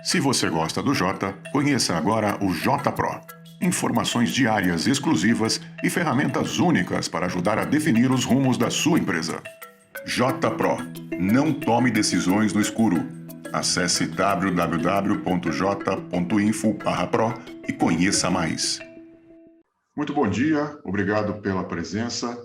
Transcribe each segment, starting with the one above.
Se você gosta do Jota, conheça agora o Jota Pro. Informações diárias exclusivas e ferramentas únicas para ajudar a definir os rumos da sua empresa. Jota Pro. Não tome decisões no escuro. Acesse www.j.info/pro e conheça mais. Muito bom dia, obrigado pela presença.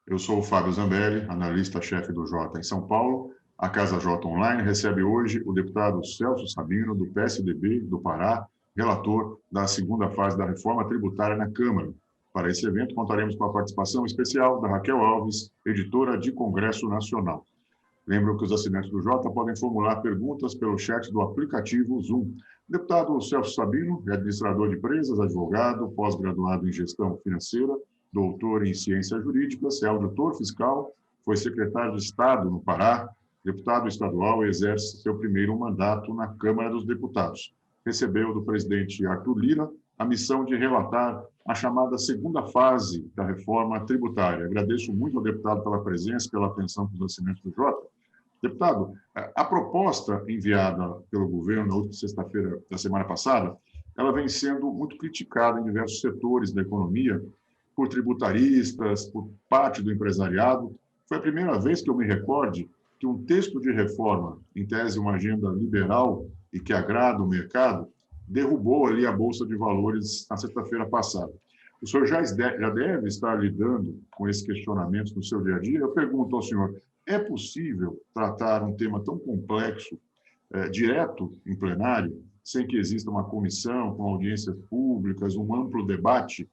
Eu sou o Fábio Zambelli, analista-chefe do Jota em São Paulo. A Casa Jota Online recebe hoje o deputado Celso Sabino, do PSDB do Pará, relator da segunda fase da reforma tributária na Câmara. Para esse evento, contaremos com a participação especial da Raquel Alves, editora de Congresso Nacional. Lembro que os assinantes do Jota podem formular perguntas pelo chat do aplicativo Zoom. O deputado Celso Sabino é administrador de empresas, advogado, pós-graduado em gestão financeira, doutor em ciências jurídicas, é auditor fiscal, foi secretário de Estado no Pará, deputado estadual e exerce seu primeiro mandato na Câmara dos Deputados. Recebeu do presidente Arthur Lira a missão de relatar a chamada segunda fase da reforma tributária. Agradeço muito ao deputado pela presença, pela atenção dos assinantes do Jota. Deputado, a proposta enviada pelo governo na última sexta-feira da semana passada, ela vem sendo muito criticada em diversos setores da economia, por tributaristas, por parte do empresariado. Foi a primeira vez que eu me recorde que um texto de reforma, em tese uma agenda liberal e que agrada o mercado, derrubou ali a Bolsa de Valores na sexta-feira passada. O senhor já deve estar lidando com esses questionamentos no seu dia a dia. Eu pergunto ao senhor, é possível tratar um tema tão complexo, direto em plenário, sem que exista uma comissão com audiências públicas, um amplo debate?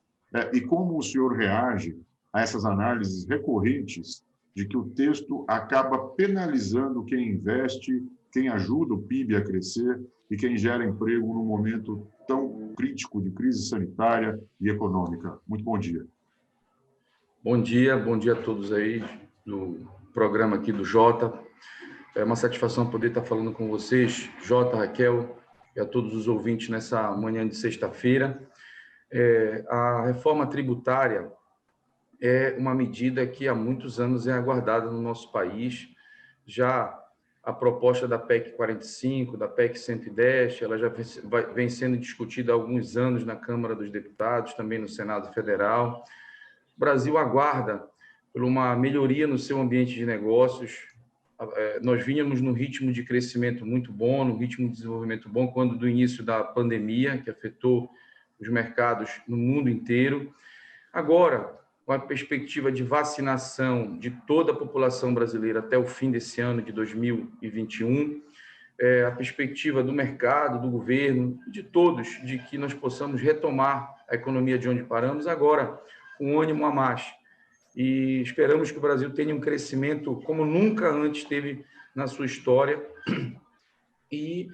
E como o senhor reage a essas análises recorrentes de que o texto acaba penalizando quem investe, quem ajuda o PIB a crescer e quem gera emprego num momento tão crítico de crise sanitária e econômica? Muito bom dia. Bom dia a todos aí do programa aqui do Jota. É uma satisfação poder estar falando com vocês, Jota, Raquel, e a todos os ouvintes nessa manhã de sexta-feira. A reforma tributária é uma medida que há muitos anos é aguardada no nosso país. Já a proposta da PEC 45, da PEC 110, ela já vem sendo discutida há alguns anos na Câmara dos Deputados, também no Senado Federal. O Brasil aguarda por uma melhoria no seu ambiente de negócios. Nós vínhamos num ritmo de crescimento muito bom, num ritmo de desenvolvimento bom, quando do início da pandemia, que afetou os mercados no mundo inteiro. Agora, com a perspectiva de vacinação de toda a população brasileira até o fim desse ano de 2021, a perspectiva do mercado, do governo, de todos, de que nós possamos retomar a economia de onde paramos, agora com ânimo a mais. E esperamos que o Brasil tenha um crescimento como nunca antes teve na sua história. E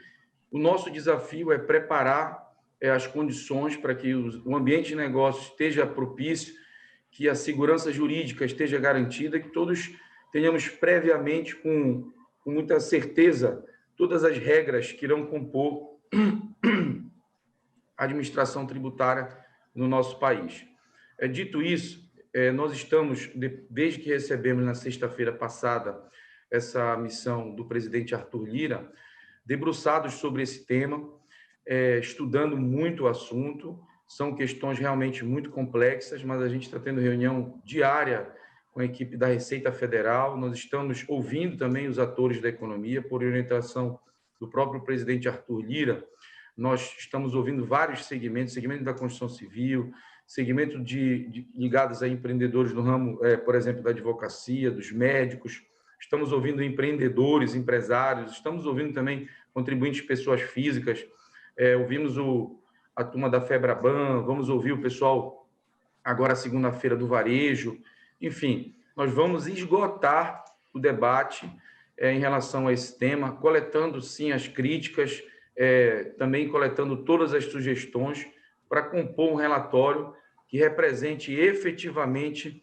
o nosso desafio é preparar as condições para que o ambiente de negócios esteja propício, que a segurança jurídica esteja garantida, que todos tenhamos previamente, com muita certeza, todas as regras que irão compor a administração tributária no nosso país. Dito isso, nós estamos, desde que recebemos na sexta-feira passada essa missão do presidente Arthur Lira, debruçados sobre esse tema, estudando muito o assunto. São questões realmente muito complexas, mas a gente está tendo reunião diária com a equipe da Receita Federal. Nós estamos ouvindo também os atores da economia, por orientação do próprio presidente Arthur Lira. Nós estamos ouvindo vários segmentos, segmento da construção civil, segmento ligados a empreendedores no ramo, por exemplo, da advocacia, dos médicos. Estamos ouvindo empreendedores, empresários, estamos ouvindo também contribuintes, pessoas físicas. Ouvimos a turma da Febraban, vamos ouvir o pessoal agora segunda-feira do varejo. Enfim, nós vamos esgotar o debate em relação a esse tema, coletando, sim, as críticas, também coletando todas as sugestões para compor um relatório que represente efetivamente,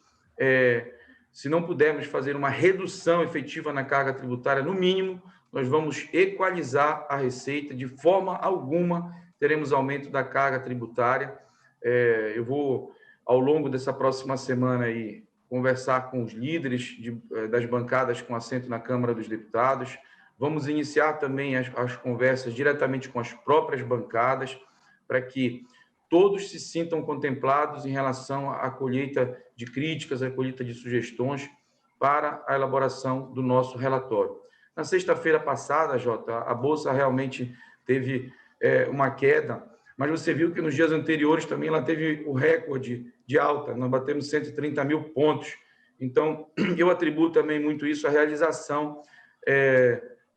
se não pudermos fazer uma redução efetiva na carga tributária, no mínimo, nós vamos equalizar a receita, de forma alguma teremos aumento da carga tributária. Eu vou, ao longo dessa próxima semana, aí, conversar com os líderes das bancadas com assento na Câmara dos Deputados, Vamos iniciar também as conversas diretamente com as próprias bancadas, para que todos se sintam contemplados em relação à colheita de críticas, à colheita de sugestões para a elaboração do nosso relatório. Na sexta-feira passada, Jota, a Bolsa realmente teve uma queda, mas você viu que nos dias anteriores também ela teve o recorde de alta, nós batemos 130 mil pontos. Então, eu atribuo também muito isso à realização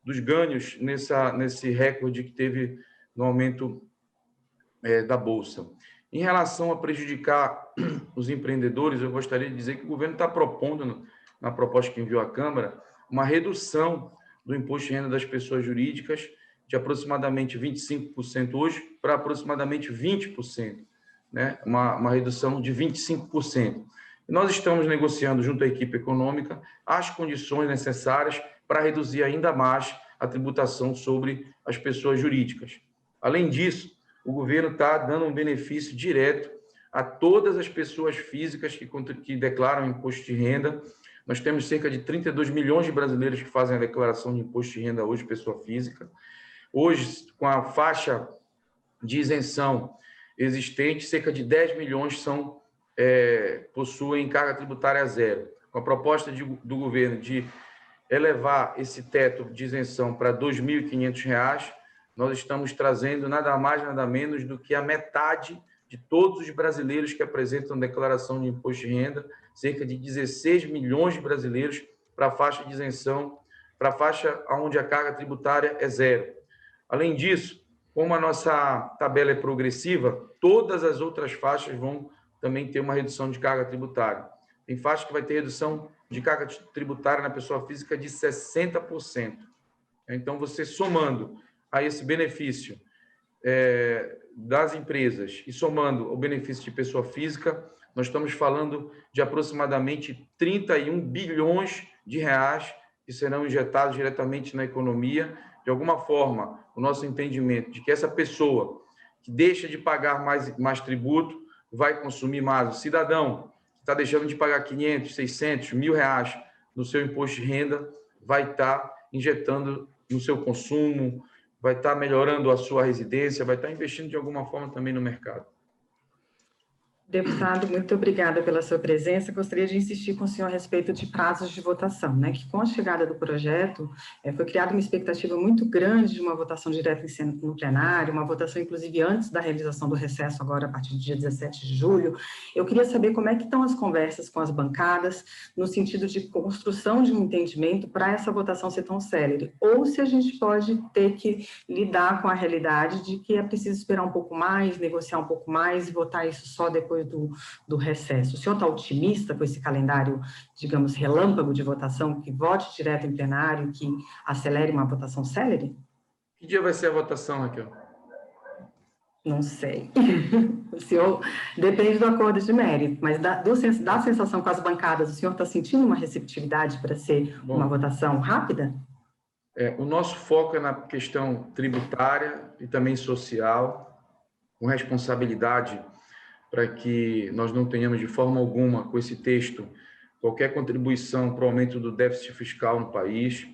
dos ganhos nesse recorde que teve no aumento da Bolsa. Em relação a prejudicar os empreendedores, eu gostaria de dizer que o governo está propondo, na proposta que enviou à Câmara, uma redução do imposto de renda das pessoas jurídicas de aproximadamente 25% hoje para aproximadamente 20%, né? Uma redução de 25%. E nós estamos negociando junto à equipe econômica as condições necessárias para reduzir ainda mais a tributação sobre as pessoas jurídicas. Além disso, o governo está dando um benefício direto a todas as pessoas físicas que declaram imposto de renda. Nós temos cerca de 32 milhões de brasileiros que fazem a declaração de imposto de renda hoje, pessoa física. Hoje, com a faixa de isenção existente, cerca de 10 milhões possuem carga tributária zero. Com a proposta do governo de elevar esse teto de isenção para R$ 2.500, nós estamos trazendo nada mais, nada menos do que a metade de todos os brasileiros que apresentam declaração de imposto de renda, cerca de 16 milhões de brasileiros para a faixa de isenção, para a faixa onde a carga tributária é zero. Além disso, como a nossa tabela é progressiva, todas as outras faixas vão também ter uma redução de carga tributária. Tem faixa que vai ter redução de carga tributária na pessoa física de 60%. Então, você somando a esse benefício das empresas e somando o benefício de pessoa física, nós estamos falando de aproximadamente 31 bilhões de reais que serão injetados diretamente na economia. De alguma forma, o nosso entendimento de que essa pessoa que deixa de pagar mais tributo vai consumir mais. O cidadão que está deixando de pagar 500, 600, R$1.000 no seu imposto de renda vai estar injetando no seu consumo, vai estar melhorando a sua residência, vai estar investindo de alguma forma também no mercado. Deputado, muito obrigada pela sua presença. Gostaria de insistir com o senhor a respeito de prazos de votação, né? Que com a chegada do projeto foi criada uma expectativa muito grande de uma votação direta no plenário, uma votação inclusive antes da realização do recesso, agora a partir do dia 17 de julho. Eu queria saber como é que estão as conversas com as bancadas, no sentido de construção de um entendimento para essa votação ser tão célere, ou se a gente pode ter que lidar com a realidade de que é preciso esperar um pouco mais, negociar um pouco mais e votar isso só depois do recesso. O senhor está otimista com esse calendário, digamos, relâmpago de votação, que vote direto em plenário, que acelere uma votação célere? Que dia vai ser a votação, Raquel? Não sei. O senhor depende do acordo de mérito, mas da sensação com as bancadas, o senhor está sentindo uma receptividade para ser uma votação rápida? O nosso foco é na questão tributária e também social, com responsabilidade para que nós não tenhamos de forma alguma, com esse texto, qualquer contribuição para o aumento do déficit fiscal no país.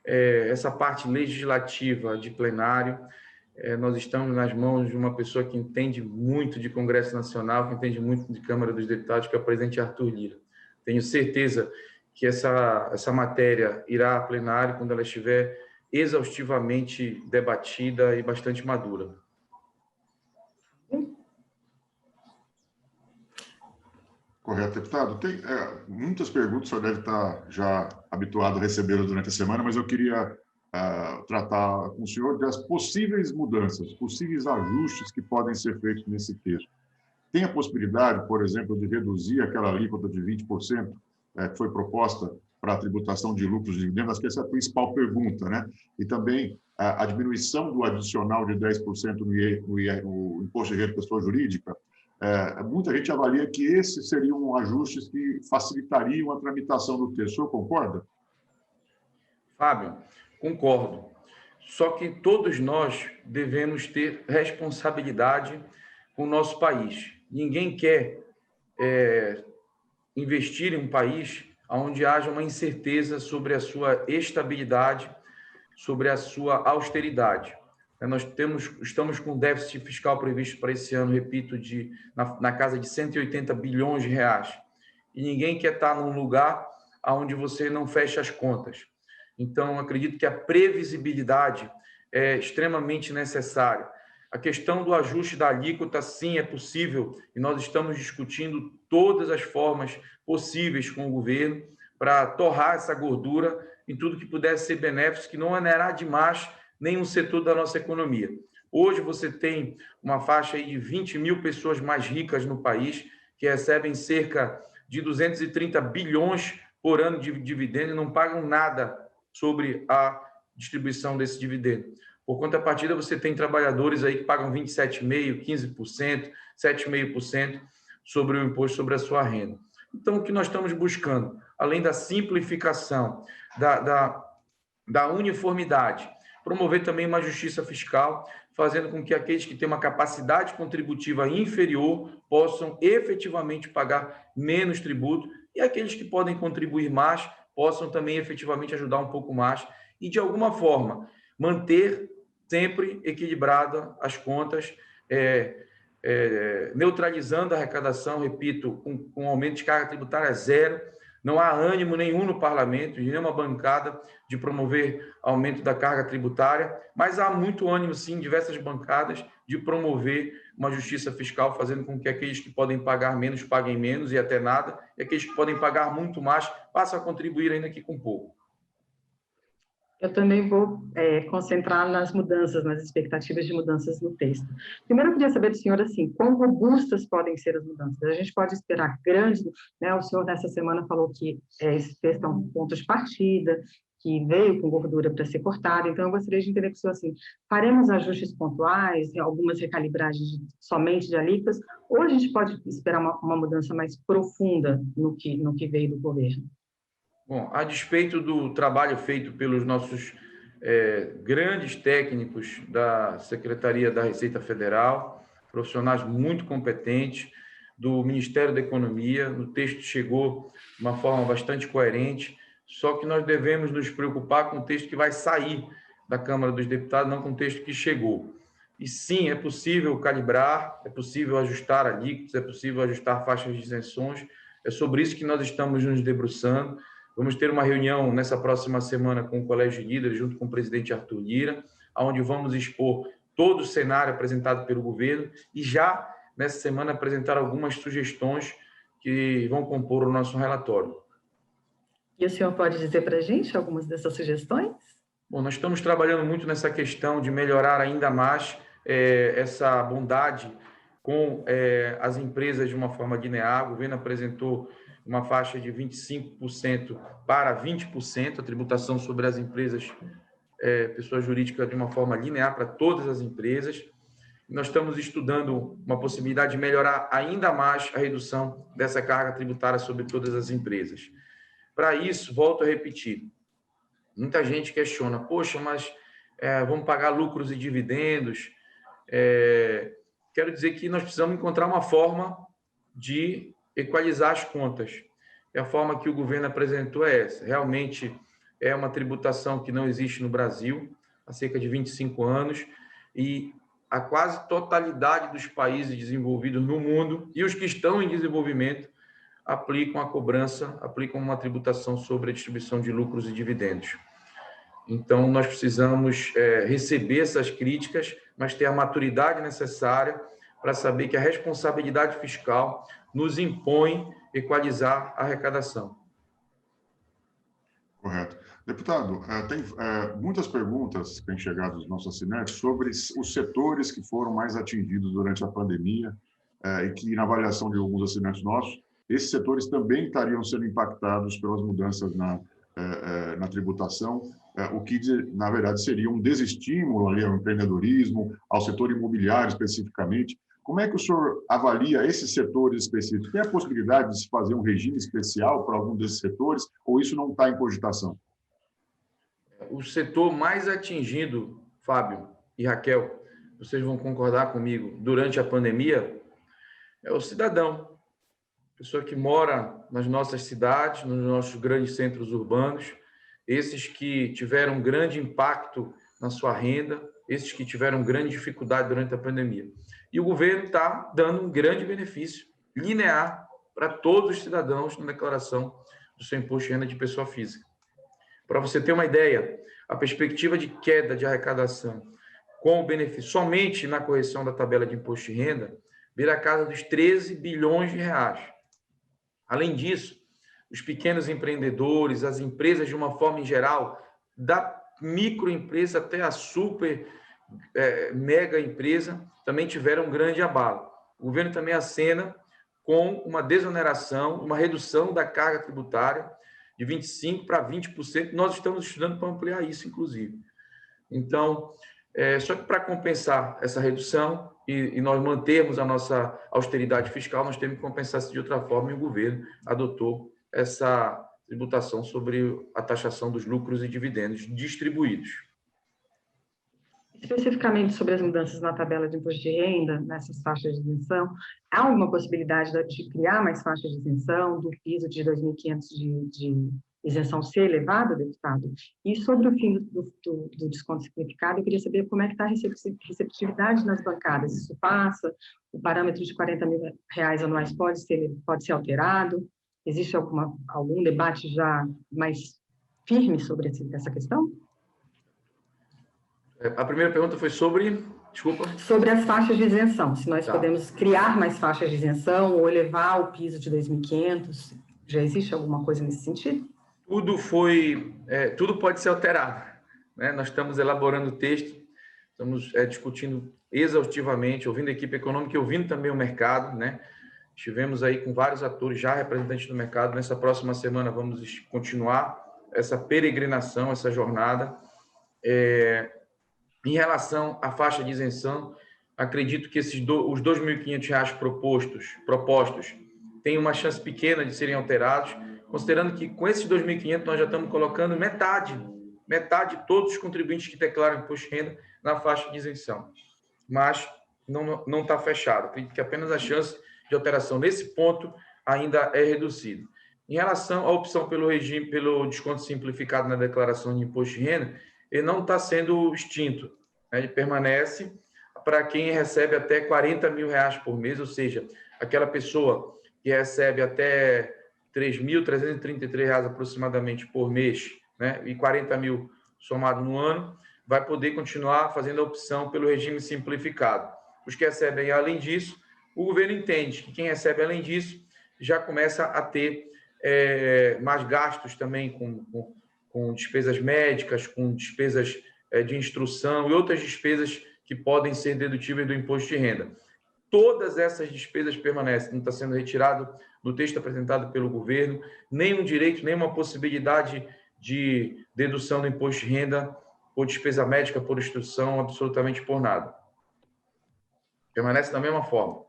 Essa parte legislativa de plenário, nós estamos nas mãos de uma pessoa que entende muito de Congresso Nacional, que entende muito de Câmara dos Deputados, que é o presidente Arthur Lira. Tenho certeza que essa matéria irá a plenário quando ela estiver exaustivamente debatida e bastante madura. Correto, deputado. Tem muitas perguntas, o senhor deve estar já habituado a recebê-las durante a semana, mas eu queria tratar com o senhor das possíveis mudanças, possíveis ajustes que podem ser feitos nesse texto. Tem a possibilidade, por exemplo, de reduzir aquela alíquota de 20% que foi proposta para a tributação de lucros e dividendos? Acho que essa é a principal pergunta, né? E também a diminuição do adicional de 10% no imposto de renda da pessoa jurídica. Muita gente avalia que esses seriam ajustes que facilitariam a tramitação do texto. O senhor concorda? Fábio, concordo. Só que todos nós devemos ter responsabilidade com o nosso país. Ninguém quer investir em um país onde haja uma incerteza sobre a sua estabilidade, sobre a sua austeridade. Nós estamos com déficit fiscal previsto para esse ano, repito, na casa de 180 bilhões de reais. E ninguém quer estar num lugar onde você não fecha as contas. Então, acredito que a previsibilidade é extremamente necessária. A questão do ajuste da alíquota, sim, é possível, e nós estamos discutindo todas as formas possíveis com o governo para torrar essa gordura em tudo que pudesse ser benéfico, que não onerará demais nenhum setor da nossa economia. Hoje você tem uma faixa aí de 20 mil pessoas mais ricas no país, que recebem cerca de 230 bilhões por ano de dividendo e não pagam nada sobre a distribuição desse dividendo. Por contrapartida, você tem trabalhadores aí que pagam 27,5%, 15%, 7,5% sobre o imposto sobre a sua renda. Então, o que nós estamos buscando, além da simplificação, da uniformidade, promover também uma justiça fiscal, fazendo com que aqueles que têm uma capacidade contributiva inferior possam efetivamente pagar menos tributo e aqueles que podem contribuir mais possam também efetivamente ajudar um pouco mais e, de alguma forma, manter sempre equilibrada as contas, neutralizando a arrecadação, repito, com aumento de carga tributária zero. Não há ânimo nenhum no parlamento, de nenhuma bancada, de promover aumento da carga tributária, mas há muito ânimo, sim, em diversas bancadas, de promover uma justiça fiscal, fazendo com que aqueles que podem pagar menos paguem menos e até nada, e aqueles que podem pagar muito mais passem a contribuir ainda aqui com pouco. Eu também vou concentrar nas mudanças, nas expectativas de mudanças no texto. Primeiro, eu queria saber do senhor, assim, quão robustas podem ser as mudanças? A gente pode esperar grandes, né? O senhor, nessa semana, falou que esse texto é um ponto de partida, que veio com gordura para ser cortado, então eu gostaria de entender com o senhor, assim, faremos ajustes pontuais, algumas recalibragens somente de alíquotas, ou a gente pode esperar uma mudança mais profunda no que veio do governo? Bom, a despeito do trabalho feito pelos nossos grandes técnicos da Secretaria da Receita Federal, profissionais muito competentes, do Ministério da Economia, o texto chegou de uma forma bastante coerente, só que nós devemos nos preocupar com o texto que vai sair da Câmara dos Deputados, não com o texto que chegou. E sim, é possível calibrar, é possível ajustar alíquotas, é possível ajustar faixas de isenções, é sobre isso que nós estamos nos debruçando. Vamos ter uma reunião nessa próxima semana com o Colégio de Líderes, junto com o presidente Arthur Lira, onde vamos expor todo o cenário apresentado pelo governo e já, nessa semana, apresentar algumas sugestões que vão compor o nosso relatório. E o senhor pode dizer para a gente algumas dessas sugestões? Bom, nós estamos trabalhando muito nessa questão de melhorar ainda mais essa bondade com as empresas de uma forma linear. O governo apresentou uma faixa de 25% para 20%, a tributação sobre as empresas, pessoas jurídicas, de uma forma linear para todas as empresas. Nós estamos estudando uma possibilidade de melhorar ainda mais a redução dessa carga tributária sobre todas as empresas. Para isso, volto a repetir, muita gente questiona, poxa, mas vamos pagar lucros e dividendos? Quero dizer que nós precisamos encontrar uma forma de equalizar as contas. E a forma que o governo apresentou é essa. Realmente é uma tributação que não existe no Brasil há cerca de 25 anos e a quase totalidade dos países desenvolvidos no mundo e os que estão em desenvolvimento aplicam a cobrança, aplicam uma tributação sobre a distribuição de lucros e dividendos. Então, nós precisamos receber essas críticas, mas ter a maturidade necessária para saber que a responsabilidade fiscal nos impõe equalizar a arrecadação. Correto. Deputado, tem muitas perguntas que têm chegado dos nossos assinantes sobre os setores que foram mais atingidos durante a pandemia e que, na avaliação de alguns assinantes nossos, esses setores também estariam sendo impactados pelas mudanças na tributação, o que, na verdade, seria um desestímulo ali ao empreendedorismo, ao setor imobiliário especificamente. Como é que o senhor avalia esses setores específicos? Tem a possibilidade de se fazer um regime especial para algum desses setores ou isso não está em cogitação? O setor mais atingido, Fábio e Raquel, vocês vão concordar comigo, durante a pandemia, é o cidadão. Pessoa que mora nas nossas cidades, nos nossos grandes centros urbanos. esses que tiveram grande impacto na sua renda, esses que tiveram grande dificuldade durante a pandemia. E o governo está dando um grande benefício linear para todos os cidadãos na declaração do seu imposto de renda de pessoa física. Para você ter uma ideia, a perspectiva de queda de arrecadação com o benefício somente na correção da tabela de imposto de renda vira a casa dos 13 bilhões de reais. Além disso, os pequenos empreendedores, as empresas de uma forma em geral, da microempresa até a super mega empresa, também tiveram um grande abalo. O governo também acena com uma desoneração, uma redução da carga tributária de 25% para 20%. Nós estamos estudando para ampliar isso, inclusive. Então, só que para compensar essa redução e nós mantermos a nossa austeridade fiscal, nós temos que compensar isso de outra forma, e o governo adotou essa tributação sobre a taxação dos lucros e dividendos distribuídos. Especificamente sobre as mudanças na tabela de imposto de renda, nessas faixas de isenção, há alguma possibilidade de criar mais faixas de isenção, do piso de 2.500 de isenção ser elevado, deputado? E sobre o fim do desconto simplificado, eu queria saber como é que está a receptividade nas bancadas. Isso passa? O parâmetro de R$40 mil anuais pode ser alterado? Existe algum debate já mais firme sobre essa questão? A primeira pergunta foi sobre... Desculpa. Sobre as faixas de isenção. Se nós podemos criar mais faixas de isenção ou elevar o piso de 2.500, já existe alguma coisa nesse sentido? Tudo pode ser alterado, né? Nós estamos elaborando o texto, estamos discutindo exaustivamente, ouvindo a equipe econômica e ouvindo também o mercado, né? Estivemos aí com vários atores já representantes do mercado. Nessa próxima semana vamos continuar essa peregrinação, essa jornada. Em relação à faixa de isenção, acredito que os R$2.500 propostos têm uma chance pequena de serem alterados, considerando que com esses 2.500 nós já estamos colocando metade de todos os contribuintes que declaram imposto de renda na faixa de isenção. Mas não está fechado. Acredito que apenas a chance de alteração nesse ponto ainda é reduzida. Em relação à opção pelo desconto simplificado na declaração de imposto de renda, ele não está sendo extinto, né? Ele permanece para quem recebe até R$40 mil por mês, ou seja, aquela pessoa que recebe até R$3.333 aproximadamente por mês, né, e 40 mil somado no ano, vai poder continuar fazendo a opção pelo regime simplificado. Os que recebem além disso, o governo entende que quem recebe além disso já começa a ter mais gastos também com despesas médicas, com despesas de instrução e outras despesas que podem ser dedutíveis do imposto de renda. Todas essas despesas permanecem, não está sendo retirado no texto apresentado pelo governo, nenhum direito, nenhuma possibilidade de dedução do imposto de renda por despesa médica, por instrução, absolutamente por nada. Permanece da mesma forma.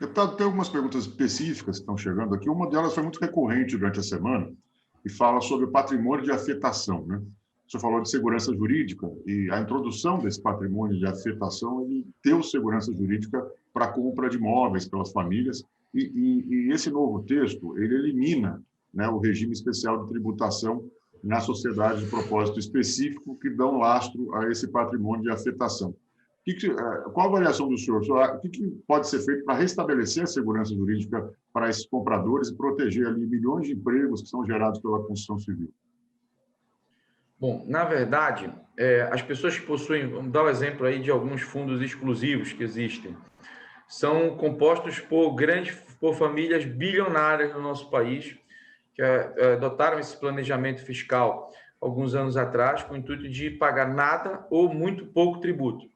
Deputado, tem algumas perguntas específicas que estão chegando aqui. Uma delas foi muito recorrente durante a semana e fala sobre o patrimônio de afetação, né? O senhor falou de segurança jurídica e a introdução desse patrimônio de afetação, ele deu segurança jurídica para a compra de imóveis pelas famílias e esse novo texto, ele elimina, né, o regime especial de tributação na sociedade de propósito específico que dão lastro a esse patrimônio de afetação. Qual a avaliação do senhor? O que pode ser feito para restabelecer a segurança jurídica para esses compradores e proteger ali milhões de empregos que são gerados pela construção civil? Bom, na verdade, as pessoas que possuem, vamos dar um exemplo aí de alguns fundos exclusivos que existem, são compostos por famílias bilionárias no nosso país, que adotaram esse planejamento fiscal alguns anos atrás, com o intuito de pagar nada ou muito pouco tributo.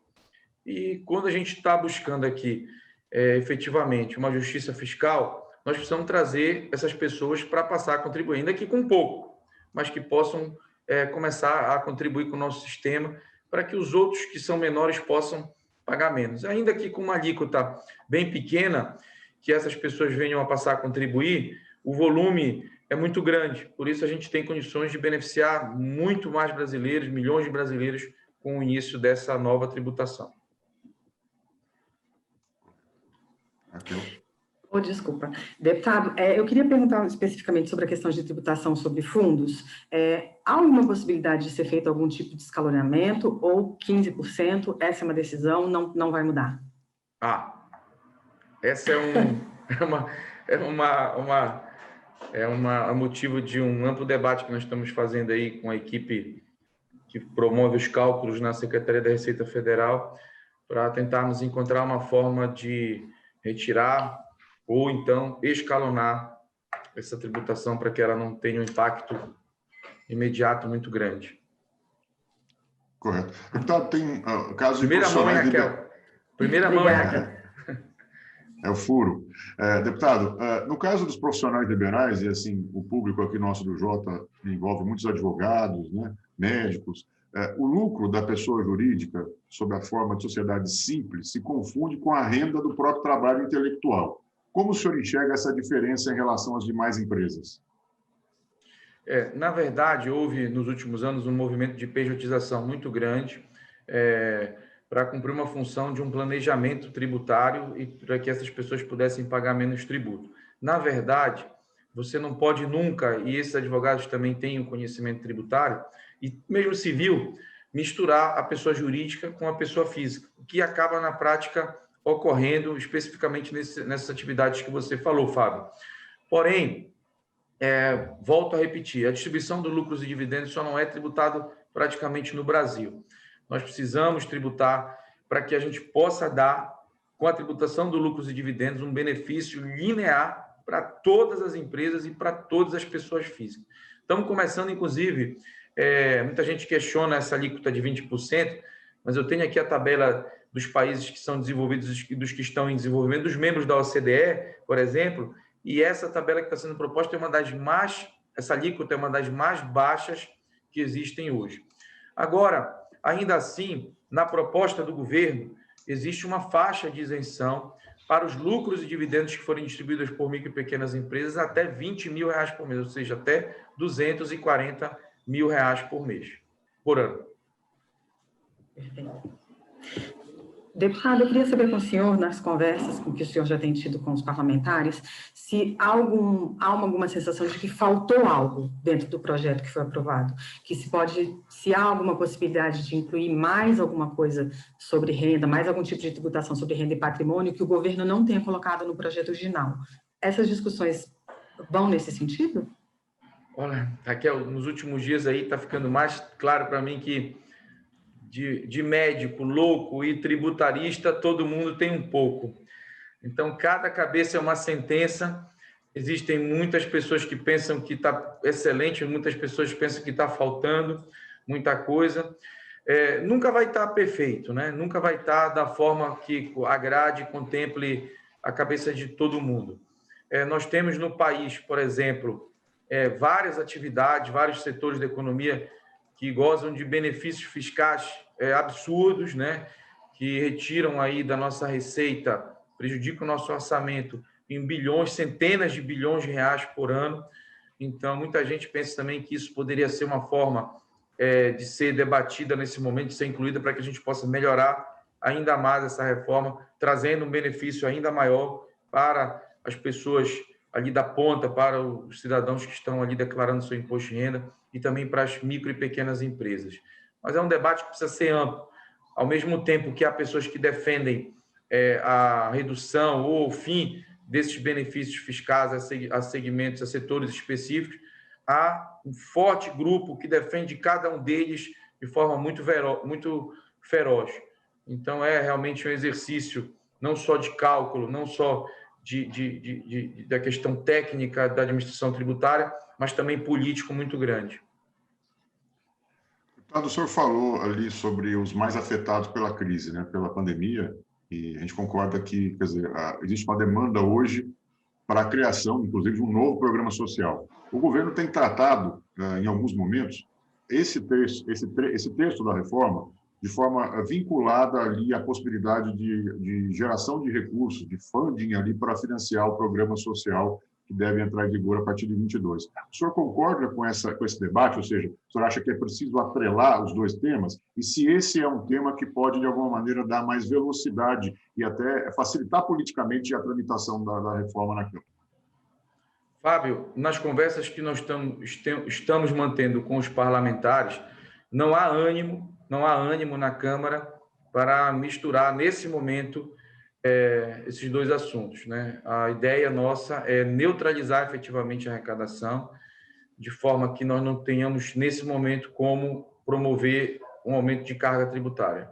E quando a gente está buscando aqui, efetivamente, uma justiça fiscal, nós precisamos trazer essas pessoas para passar a contribuir, ainda que com pouco, mas que possam começar a contribuir com o nosso sistema, para que os outros que são menores possam pagar menos. Ainda que com uma alíquota bem pequena, que essas pessoas venham a passar a contribuir, o volume é muito grande. Por isso, a gente tem condições de beneficiar muito mais brasileiros, milhões de brasileiros, com o início dessa nova tributação. Desculpa. Deputado, eu queria perguntar especificamente sobre a questão de tributação sobre fundos. Há alguma possibilidade de ser feito algum tipo de escalonamento ou 15%? Essa é uma decisão, não vai mudar? Essa é motivo de um amplo debate que nós estamos fazendo aí com a equipe que promove os cálculos na Secretaria da Receita Federal, para tentarmos encontrar uma forma de retirar ou então escalonar essa tributação para que ela não tenha um impacto imediato muito grande. Correto. Deputado, tem casos de Primeira mão, hein, Raquel? Primeira mão, hein, Raquel? É o furo. Deputado, no caso dos profissionais liberais, e assim, o público aqui nosso do Jota envolve muitos advogados, né, médicos, o lucro da pessoa jurídica, sob a forma de sociedade simples, se confunde com a renda do próprio trabalho intelectual. Como o senhor enxerga essa diferença em relação às demais empresas? Na verdade, houve nos últimos anos um movimento de pejotização muito grande para cumprir uma função de um planejamento tributário e para que essas pessoas pudessem pagar menos tributo. Na verdade, você não pode nunca, e esses advogados também têm o conhecimento tributário, e mesmo civil, misturar a pessoa jurídica com a pessoa física, o que acaba na prática ocorrendo especificamente nessas atividades que você falou, Fábio. Porém, volto a repetir, a distribuição dos lucros e dividendos só não é tributado praticamente no Brasil. Nós precisamos tributar para que a gente possa dar, com a tributação dos lucros e dividendos, um benefício linear para todas as empresas e para todas as pessoas físicas. Estamos começando, inclusive, muita gente questiona essa alíquota de 20%, mas eu tenho aqui a tabela dos países que são desenvolvidos e dos que estão em desenvolvimento, dos membros da OCDE, por exemplo, e essa tabela que está sendo proposta essa alíquota é uma das mais baixas que existem hoje. Agora, ainda assim, na proposta do governo, existe uma faixa de isenção para os lucros e dividendos que forem distribuídos por micro e pequenas empresas até R$20 mil por mês, ou seja, até R$240 mil por mês, por ano. Perfeito. Deputado, eu queria saber com o senhor, nas conversas que o senhor já tem tido com os parlamentares, se há alguma sensação de que faltou algo dentro do projeto que foi aprovado, se há alguma possibilidade de incluir mais alguma coisa sobre renda, mais algum tipo de tributação sobre renda e patrimônio que o governo não tenha colocado no projeto original. Essas discussões vão nesse sentido? Olha, Raquel, nos últimos dias aí está ficando mais claro para mim que de médico, louco e tributarista, todo mundo tem um pouco. Então, cada cabeça é uma sentença. Existem muitas pessoas que pensam que está excelente, muitas pessoas pensam que está faltando muita coisa. Nunca vai estar perfeito, né? Nunca vai estar da forma que agrade e contemple a cabeça de todo mundo. Nós temos no país, por exemplo, várias atividades, vários setores da economia que gozam de benefícios fiscais absurdos, né? Que retiram aí da nossa receita, prejudicam o nosso orçamento em bilhões, centenas de bilhões de reais por ano. Então, muita gente pensa também que isso poderia ser uma forma de ser debatida nesse momento, de ser incluída para que a gente possa melhorar ainda mais essa reforma, trazendo um benefício ainda maior para as pessoas ali da ponta, para os cidadãos que estão ali declarando seu imposto de renda e também para as micro e pequenas empresas. Mas é um debate que precisa ser amplo. Ao mesmo tempo que há pessoas que defendem a redução ou o fim desses benefícios fiscais a segmentos, a setores específicos, há um forte grupo que defende cada um deles de forma muito feroz. Então, é realmente um exercício não só de cálculo, não só da questão técnica da administração tributária, mas também político muito grande. O senhor falou ali sobre os mais afetados pela crise, né, pela pandemia, e a gente concorda que, quer dizer, existe uma demanda hoje para a criação, inclusive, de um novo programa social. O governo tem tratado, em alguns momentos, esse texto da reforma de forma vinculada ali à possibilidade de geração de recursos, de funding ali para financiar o programa social que devem entrar em vigor a partir de 22. O senhor concorda com esse debate? Ou seja, o senhor acha que é preciso atrelar os dois temas? E se esse é um tema que pode, de alguma maneira, dar mais velocidade e até facilitar politicamente a tramitação da reforma na Câmara? Fábio, nas conversas que nós estamos mantendo com os parlamentares, não há ânimo na Câmara para misturar, nesse momento, esses dois assuntos, né? A ideia nossa é neutralizar efetivamente a arrecadação, de forma que nós não tenhamos, nesse momento, como promover um aumento de carga tributária.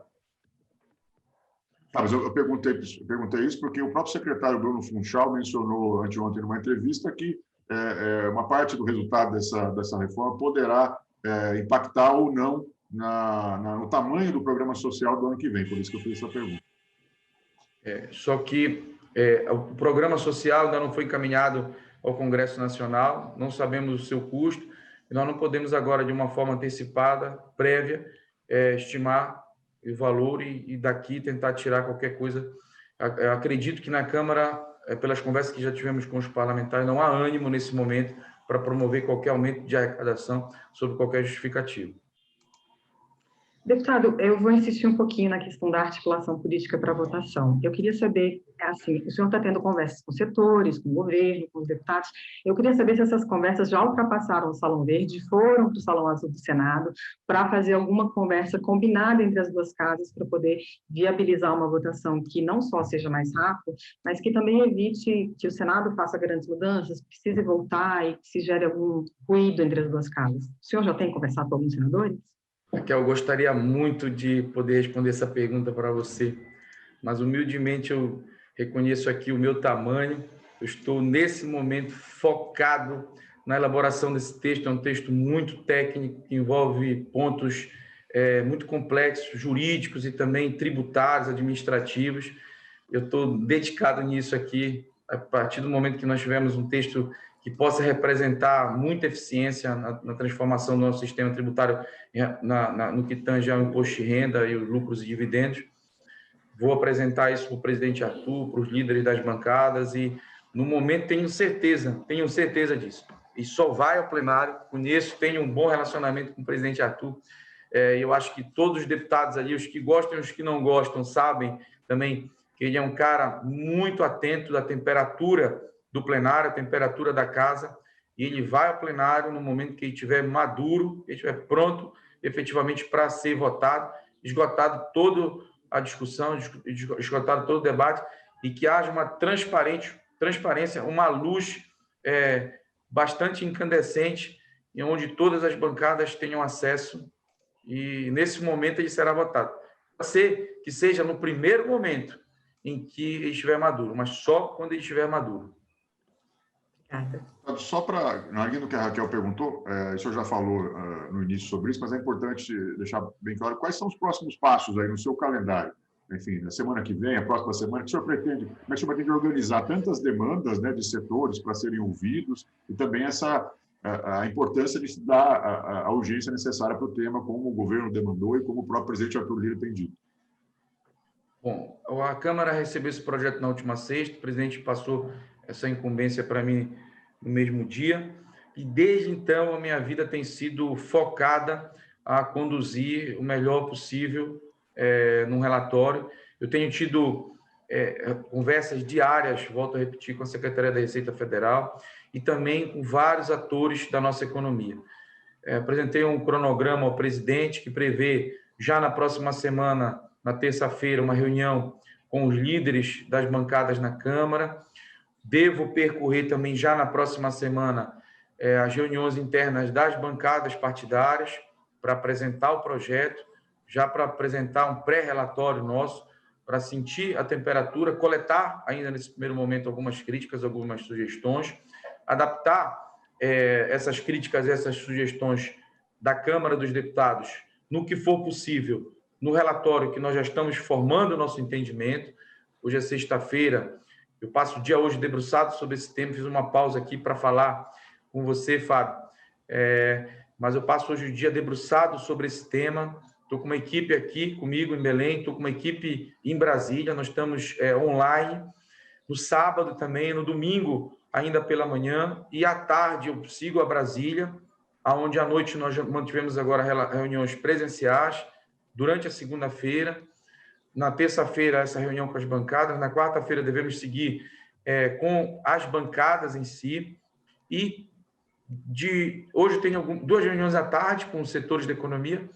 Mas eu perguntei isso porque o próprio secretário Bruno Funchal mencionou anteontem numa entrevista que uma parte do resultado dessa reforma poderá impactar ou não no tamanho do programa social do ano que vem, por isso que eu fiz essa pergunta. Só que o programa social ainda não foi encaminhado ao Congresso Nacional, não sabemos o seu custo, e nós não podemos agora, de uma forma antecipada, prévia, estimar o valor e daqui tentar tirar qualquer coisa. Eu acredito que na Câmara, pelas conversas que já tivemos com os parlamentares, não há ânimo nesse momento para promover qualquer aumento de arrecadação sob qualquer justificativa. Deputado, eu vou insistir um pouquinho na questão da articulação política para a votação. Eu queria saber, assim, o senhor está tendo conversas com setores, com o governo, com os deputados. Eu queria saber se essas conversas já ultrapassaram o Salão Verde, foram para o Salão Azul do Senado, para fazer alguma conversa combinada entre as duas casas para poder viabilizar uma votação que não só seja mais rápida, mas que também evite que o Senado faça grandes mudanças, precise voltar e que se gere algum ruído entre as duas casas. O senhor já tem conversado com alguns senadores? Raquel, eu gostaria muito de poder responder essa pergunta para você, mas humildemente eu reconheço aqui o meu tamanho. Eu estou, nesse momento, focado na elaboração desse texto. É um texto muito técnico, que envolve pontos muito complexos, jurídicos e também tributários, administrativos. Eu estou dedicado nisso aqui. A partir do momento que nós tivermos um texto que possa representar muita eficiência na transformação do nosso sistema tributário no que tange ao imposto de renda e os lucros e dividendos. Vou apresentar isso para o presidente Arthur, para os líderes das bancadas e, no momento, tenho certeza disso. E só vai ao plenário, conheço, tenho um bom relacionamento com o presidente Arthur. Eu acho que todos os deputados ali, os que gostam e os que não gostam, sabem também que ele é um cara muito atento da temperatura do plenário, a temperatura da casa, e ele vai ao plenário no momento que ele estiver maduro, ele estiver pronto, efetivamente, para ser votado, esgotado toda a discussão, esgotado todo o debate, e que haja uma transparência, uma luz bastante incandescente, em onde todas as bancadas tenham acesso, e nesse momento ele será votado. Pode ser que seja no primeiro momento em que ele estiver maduro, mas só quando ele estiver maduro. Só para, na linha do que a Raquel perguntou, o senhor já falou no início sobre isso, mas é importante deixar bem claro quais são os próximos passos aí no seu calendário. Enfim, na semana que vem, a próxima semana, que o senhor pretende, como é que o senhor pretende organizar tantas demandas, né, de setores para serem ouvidos e também a importância de se dar a urgência necessária para o tema, como o governo demandou e como o próprio presidente Arthur Lira tem dito. Bom, a Câmara recebeu esse projeto na última sexta, o presidente passou essa incumbência para mim no mesmo dia, e desde então a minha vida tem sido focada a conduzir o melhor possível num relatório. Eu tenho tido conversas diárias, volto a repetir, com a Secretaria da Receita Federal e também com vários atores da nossa economia. Apresentei um cronograma ao presidente que prevê, já na próxima semana, na terça-feira, uma reunião com os líderes das bancadas na Câmara. Devo percorrer também, já na próxima semana, as reuniões internas das bancadas partidárias para apresentar o projeto, já para apresentar um pré-relatório nosso, para sentir a temperatura, coletar ainda nesse primeiro momento algumas críticas, algumas sugestões, adaptar essas críticas, essas sugestões da Câmara dos Deputados, no que for possível, no relatório que nós já estamos formando o nosso entendimento. Hoje é sexta-feira, eu passo o dia hoje debruçado sobre esse tema, fiz uma pausa aqui para falar com você, Fábio, mas eu passo hoje o dia debruçado sobre esse tema. Estou com uma equipe aqui comigo em Belém, estou com uma equipe em Brasília, nós estamos online. No sábado também, no domingo, ainda pela manhã, e à tarde eu sigo a Brasília, onde à noite nós mantivemos agora reuniões presenciais, durante a segunda-feira, na terça-feira essa reunião com as bancadas, na quarta-feira devemos seguir com as bancadas em si, e hoje tem duas reuniões à tarde com os setores da economia,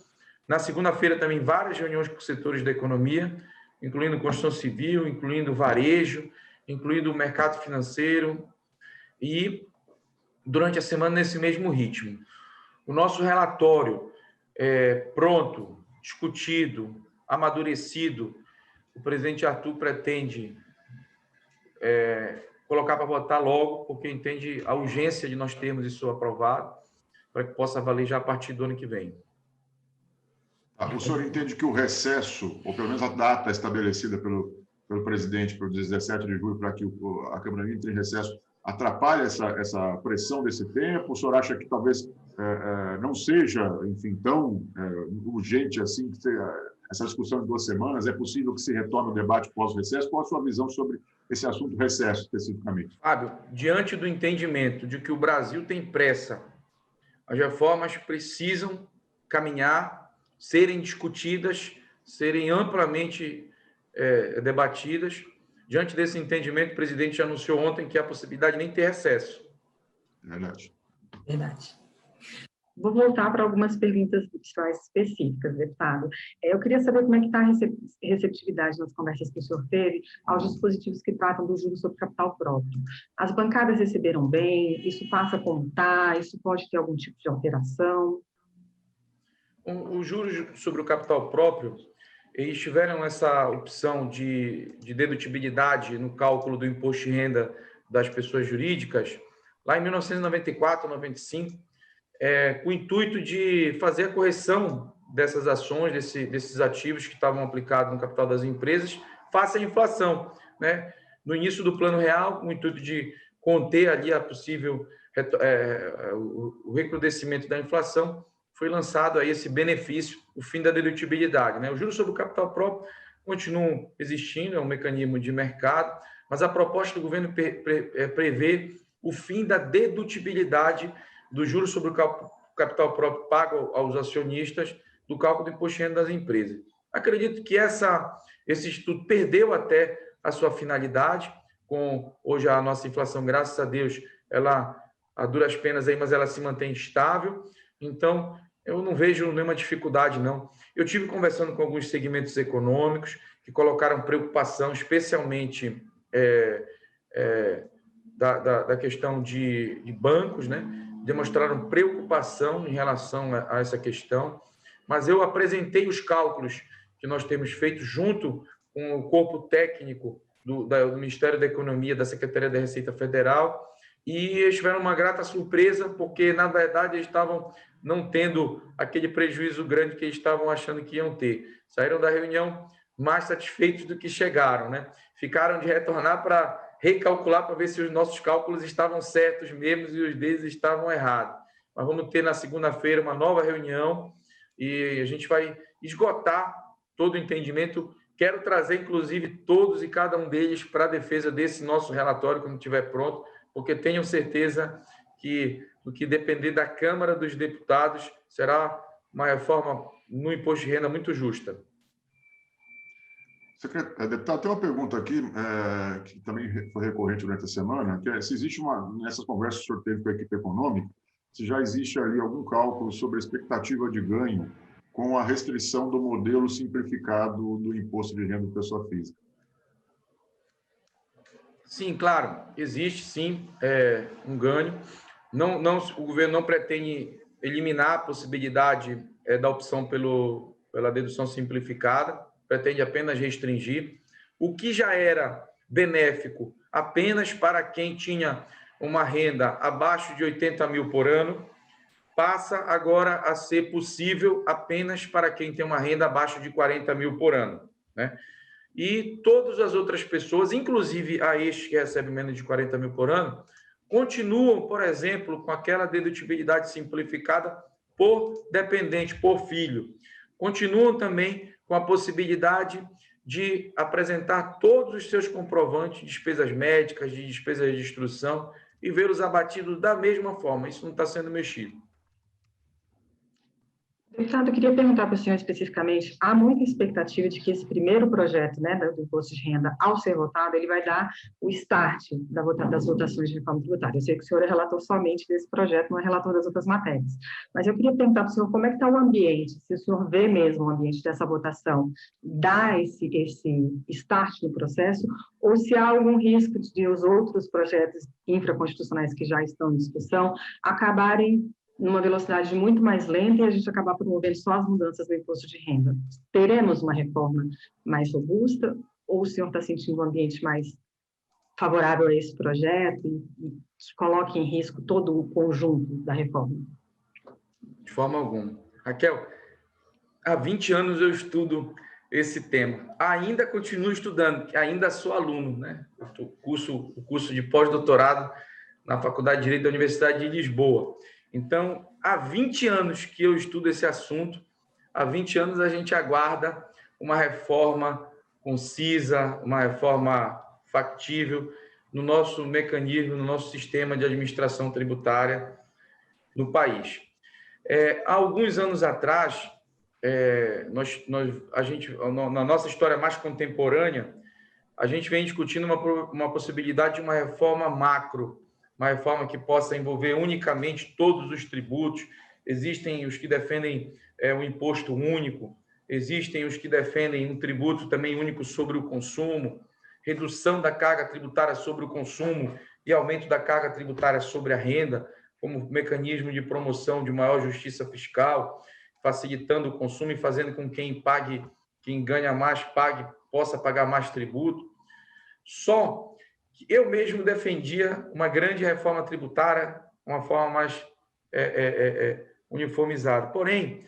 na segunda-feira também várias reuniões com os setores da economia, incluindo construção civil, incluindo varejo, incluindo o mercado financeiro, e durante a semana nesse mesmo ritmo. O nosso relatório pronto, discutido, amadurecido, o presidente Arthur pretende colocar para votar logo, porque entende a urgência de nós termos isso aprovado, para que possa valer já a partir do ano que vem. O senhor entende que o recesso, ou pelo menos a data estabelecida pelo presidente para o 17 de julho, para que a Câmara entre em recesso, atrapalha essa pressão desse tempo? O senhor acha que talvez não seja, enfim, tão urgente assim, essa discussão de 2 semanas? É possível que se retome o debate pós-recesso? Qual a sua visão sobre esse assunto recesso, especificamente? Fábio, diante do entendimento de que o Brasil tem pressa, as reformas precisam caminhar, serem discutidas, serem amplamente debatidas. Diante desse entendimento, o presidente anunciou ontem que há a possibilidade de nem ter recesso. Verdade. Verdade. Vou voltar para algumas perguntas mais específicas, deputado. Eu queria saber como é que está a receptividade nas conversas que o senhor teve aos dispositivos que tratam do juros sobre capital próprio. As bancadas receberam bem? Isso passa como está? Isso pode ter algum tipo de alteração? Os juros sobre o capital próprio, eles tiveram essa opção de dedutibilidade no cálculo do imposto de renda das pessoas jurídicas, lá em 1994, 95, com o intuito de fazer a correção dessas ações, desses ativos que estavam aplicados no capital das empresas, face à inflação, né? No início do Plano Real, com o intuito de conter ali a possível o recrudescimento da inflação, foi lançado aí esse benefício, o fim da dedutibilidade, né? Os juros sobre o capital próprio continuam existindo, é um mecanismo de mercado, mas a proposta do governo prevê o fim da dedutibilidade do juros sobre o capital próprio pago aos acionistas do cálculo do imposto de renda das empresas. Acredito que esse estudo perdeu até a sua finalidade, com hoje a nossa inflação, graças a Deus, ela a duras penas aí, mas ela se mantém estável. Então, eu não vejo nenhuma dificuldade, não. Eu tive conversando com alguns segmentos econômicos que colocaram preocupação, especialmente da questão de bancos, né? Demonstraram preocupação em relação a essa questão, mas eu apresentei os cálculos que nós temos feito junto com o corpo técnico do Ministério da Economia, da Secretaria da Receita Federal, e eles tiveram uma grata surpresa, porque, na verdade, eles estavam não tendo aquele prejuízo grande que eles estavam achando que iam ter. Saíram da reunião mais satisfeitos do que chegaram, né? Ficaram de retornar para recalcular para ver se os nossos cálculos estavam certos mesmo e os deles estavam errados. Mas vamos ter na segunda-feira uma nova reunião e a gente vai esgotar todo o entendimento. Quero trazer, inclusive, todos e cada um deles para a defesa desse nosso relatório quando estiver pronto, porque tenho certeza que, no que depender da Câmara dos Deputados, será uma reforma no imposto de renda muito justa. Deputado, tem uma pergunta aqui que também foi recorrente durante a semana, que é se existe nessas conversas que o senhor teve com a equipe econômica, se já existe ali algum cálculo sobre a expectativa de ganho com a restrição do modelo simplificado do imposto de renda da pessoa física. Sim, claro, existe sim um ganho. O governo não pretende eliminar a possibilidade da opção pela dedução simplificada, pretende apenas restringir. O que já era benéfico apenas para quem tinha uma renda abaixo de 80 mil por ano, passa agora a ser possível apenas para quem tem uma renda abaixo de 40 mil por ano, né? E todas as outras pessoas, inclusive a este que recebe menos de 40 mil por ano, continuam, por exemplo, com aquela dedutibilidade simplificada por dependente, por filho. Continuam também com a possibilidade de apresentar todos os seus comprovantes de despesas médicas, de despesas de instrução, e vê-los abatidos da mesma forma. Isso não está sendo mexido. Deputado, eu queria perguntar para o senhor especificamente, há muita expectativa de que esse primeiro projeto, né, do imposto de renda, ao ser votado, ele vai dar o start das votações de reforma tributária. Eu sei que o senhor é relator somente desse projeto, não é relator das outras matérias. Mas eu queria perguntar para o senhor como é que está o ambiente, se o senhor vê mesmo o ambiente dessa votação, dá esse start no processo, ou se há algum risco de os outros projetos infraconstitucionais que já estão em discussão acabarem numa velocidade muito mais lenta e a gente acabar promovendo só as mudanças do imposto de renda. Teremos uma reforma mais robusta ou o senhor está sentindo um ambiente mais favorável a esse projeto e que coloque em risco todo o conjunto da reforma? De forma alguma. Raquel, há 20 anos eu estudo esse tema. Ainda continuo estudando, ainda sou aluno, né? Eu o curso de pós-doutorado na Faculdade de Direito da Universidade de Lisboa. Então, há 20 anos que eu estudo esse assunto, há 20 anos a gente aguarda uma reforma concisa, uma reforma factível no nosso mecanismo, no nosso sistema de administração tributária no país. Há alguns anos atrás, na nossa história mais contemporânea, a gente vem discutindo uma possibilidade de uma reforma macro, uma reforma que possa envolver unicamente todos os tributos. Existem os que defendem o imposto único, existem os que defendem um tributo também único sobre o consumo, redução da carga tributária sobre o consumo e aumento da carga tributária sobre a renda, como mecanismo de promoção de maior justiça fiscal, facilitando o consumo e fazendo com que quem ganha mais possa pagar mais tributo. Só que eu mesmo defendia uma grande reforma tributária, uma forma mais uniformizada. Porém,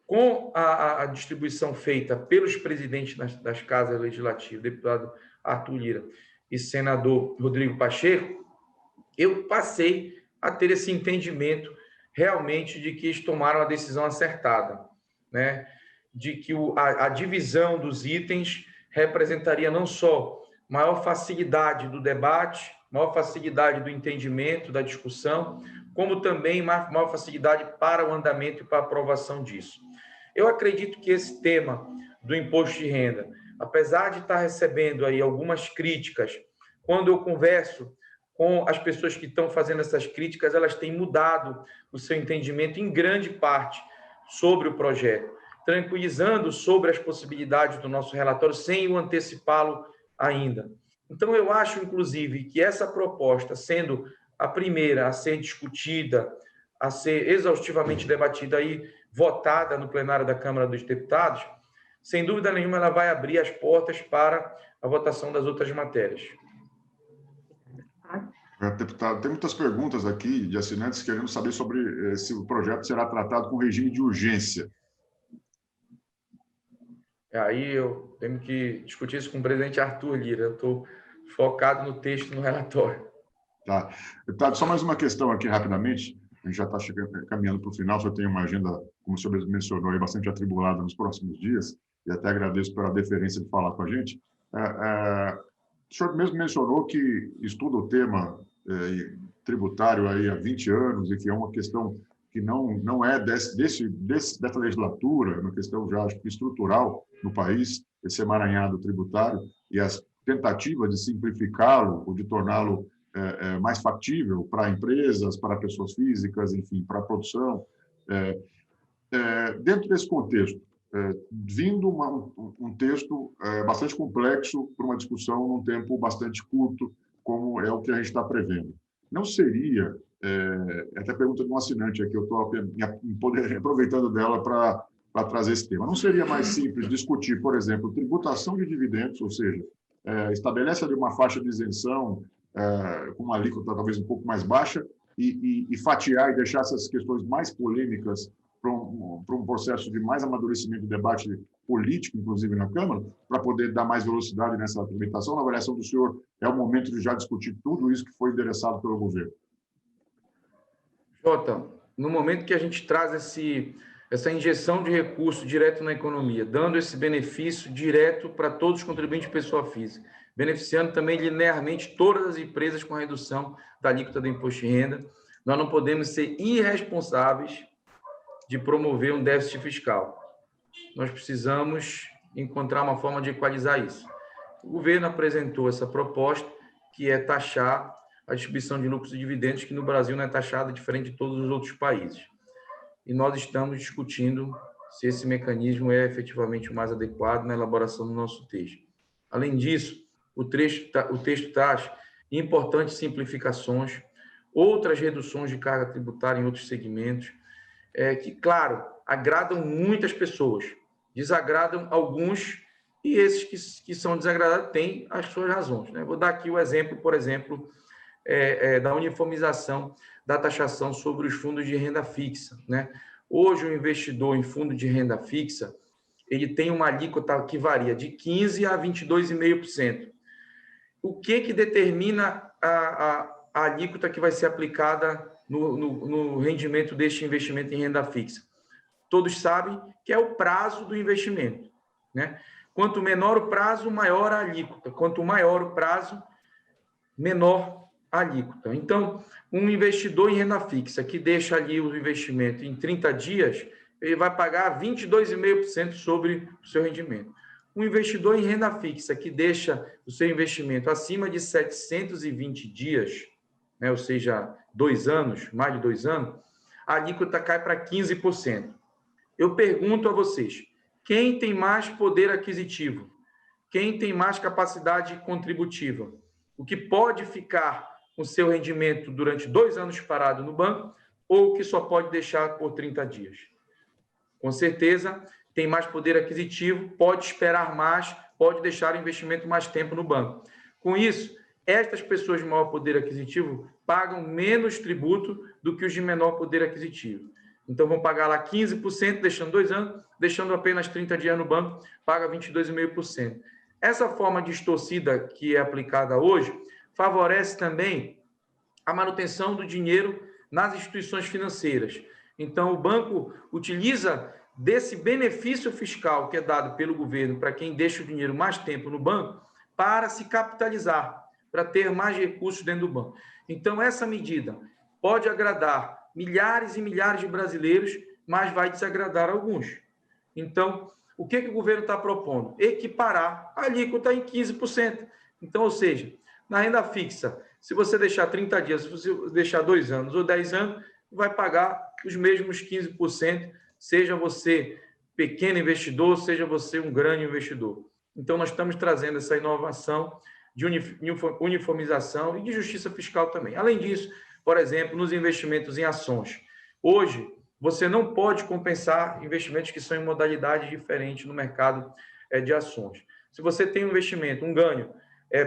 com a distribuição feita pelos presidentes das casas legislativas, deputado Arthur Lira e senador Rodrigo Pacheco, eu passei a ter esse entendimento realmente de que eles tomaram a decisão acertada, né? De que a divisão dos itens representaria não só maior facilidade do debate, maior facilidade do entendimento, da discussão, como também maior facilidade para o andamento e para a aprovação disso. Eu acredito que esse tema do imposto de renda, apesar de estar recebendo aí algumas críticas, quando eu converso com as pessoas que estão fazendo essas críticas, elas têm mudado o seu entendimento em grande parte sobre o projeto, tranquilizando sobre as possibilidades do nosso relatório sem o antecipá-lo ainda. Então, eu acho, inclusive, que essa proposta, sendo a primeira a ser discutida, a ser exaustivamente debatida e votada no plenário da Câmara dos Deputados, sem dúvida nenhuma, ela vai abrir as portas para a votação das outras matérias. Deputado, tem muitas perguntas aqui de assinantes querendo saber sobre se o projeto será tratado com regime de urgência. Aí eu tenho que discutir isso com o presidente Arthur Lira. Eu estou focado no texto, no relatório. Tá. Deputado, só mais uma questão aqui rapidamente. A gente já está caminhando para o final, só tem uma agenda, como o senhor mesmo mencionou, aí, bastante atribulada nos próximos dias, e até agradeço pela deferência de falar com a gente. O senhor mesmo mencionou que estuda o tema tributário aí há 20 anos e que é uma questão que não é dessa legislatura, é uma questão já estrutural no país, esse emaranhado tributário e as tentativas de simplificá-lo ou de torná-lo mais factível para empresas, para pessoas físicas, enfim, para a produção. Dentro desse contexto, vindo um texto bastante complexo para uma discussão num tempo bastante curto, como é o que a gente está prevendo. Não seria, até pergunta de um assinante aqui, eu estou aproveitando dela para trazer esse tema, não seria mais simples discutir, por exemplo, tributação de dividendos, ou seja, estabelece ali uma faixa de isenção com uma alíquota talvez um pouco mais baixa e fatiar e deixar essas questões mais polêmicas para um processo de mais amadurecimento de debate político, inclusive na Câmara, para poder dar mais velocidade nessa tramitação? Na avaliação do senhor, é o momento de já discutir tudo isso que foi endereçado pelo governo? Jota, no momento que a gente traz essa injeção de recurso direto na economia, dando esse benefício direto para todos os contribuintes de pessoa física, beneficiando também linearmente todas as empresas com a redução da alíquota do imposto de renda. Nós não podemos ser irresponsáveis de promover um déficit fiscal. Nós precisamos encontrar uma forma de equalizar isso. O governo apresentou essa proposta, que é taxar a distribuição de lucros e dividendos, que no Brasil não é taxada diferente de todos os outros países. E nós estamos discutindo se esse mecanismo é efetivamente o mais adequado na elaboração do nosso texto. Além disso, o texto traz importantes simplificações, outras reduções de carga tributária em outros segmentos, que, claro, agradam muitas pessoas, desagradam alguns, e esses que são desagradados têm as suas razões, né? Vou dar aqui o exemplo, por exemplo, da uniformização da taxação sobre os fundos de renda fixa, né? Hoje, o investidor em fundo de renda fixa, ele tem uma alíquota que varia de 15% a 22,5%. O que determina a alíquota que vai ser aplicada no rendimento deste investimento em renda fixa? Todos sabem que é o prazo do investimento, né? Quanto menor o prazo, maior a alíquota. Quanto maior o prazo, menor a alíquota. Então, um investidor em renda fixa que deixa ali o investimento em 30 dias, ele vai pagar 22,5% sobre o seu rendimento. Um investidor em renda fixa que deixa o seu investimento acima de 720 dias, né, ou seja, 2 anos, mais de 2 anos, a alíquota cai para 15%. Eu pergunto a vocês, quem tem mais poder aquisitivo? Quem tem mais capacidade contributiva? O que pode ficar com seu rendimento durante 2 anos parado no banco ou o que só pode deixar por 30 dias? Com certeza, tem mais poder aquisitivo, pode esperar mais, pode deixar o investimento mais tempo no banco. Com isso, estas pessoas de maior poder aquisitivo pagam menos tributo do que os de menor poder aquisitivo. Então, vão pagar lá 15%, deixando 2 anos, deixando apenas 30 dias no banco, paga 22,5%. Essa forma distorcida que é aplicada hoje favorece também a manutenção do dinheiro nas instituições financeiras. Então, o banco utiliza desse benefício fiscal que é dado pelo governo para quem deixa o dinheiro mais tempo no banco para se capitalizar, para ter mais recursos dentro do banco. Então, essa medida pode agradar milhares e milhares de brasileiros, mas vai desagradar alguns. Então, o que o governo está propondo? Equiparar a alíquota em 15%. Então, ou seja, na renda fixa, se você deixar 30 dias, se você deixar 2 anos ou 10 anos, vai pagar os mesmos 15%, seja você pequeno investidor, seja você um grande investidor. Então, nós estamos trazendo essa inovação de uniformização e de justiça fiscal também. Além disso, por exemplo, nos investimentos em ações. Hoje, você não pode compensar investimentos que são em modalidade diferente no mercado de ações. Se você tem um investimento, um ganho,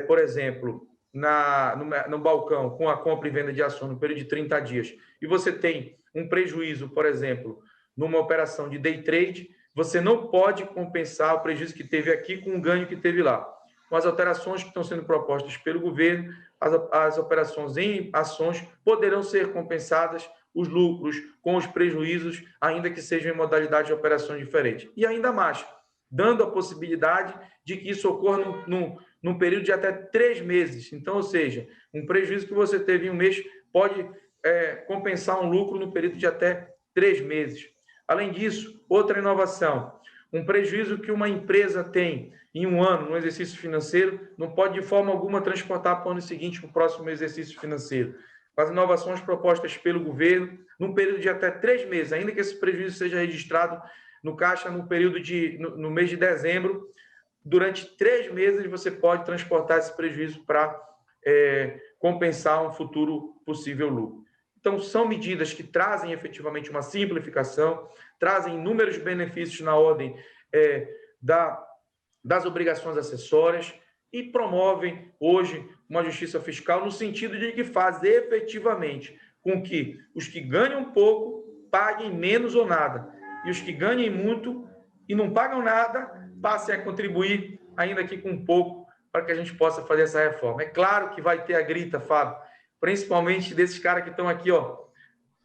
por exemplo, no balcão com a compra e venda de ações no período de 30 dias, e você tem um prejuízo, por exemplo, numa operação de day trade, você não pode compensar o prejuízo que teve aqui com o ganho que teve lá. Com as alterações que estão sendo propostas pelo governo, as operações em ações poderão ser compensadas, os lucros com os prejuízos, ainda que sejam em modalidade de operações diferentes. E ainda mais, dando a possibilidade de que isso ocorra num período de até 3 meses. Então, ou seja, um prejuízo que você teve em um mês pode compensar um lucro no período de até 3 meses. Além disso, outra inovação, um prejuízo que uma empresa tem em um ano, no exercício financeiro, não pode de forma alguma transportar para o ano seguinte, para o próximo exercício financeiro. Com as inovações propostas pelo governo, num período de até 3 meses, ainda que esse prejuízo seja registrado no caixa no mês de dezembro, durante 3 meses você pode transportar esse prejuízo para compensar um futuro possível lucro. Então, são medidas que trazem efetivamente uma simplificação, trazem inúmeros benefícios na ordem das obrigações acessórias e promovem hoje uma justiça fiscal no sentido de que faz efetivamente com que os que ganham pouco paguem menos ou nada e os que ganhem muito e não pagam nada passem a contribuir ainda que com pouco para que a gente possa fazer essa reforma. É claro que vai ter a grita, Fábio, principalmente desses caras que estão aqui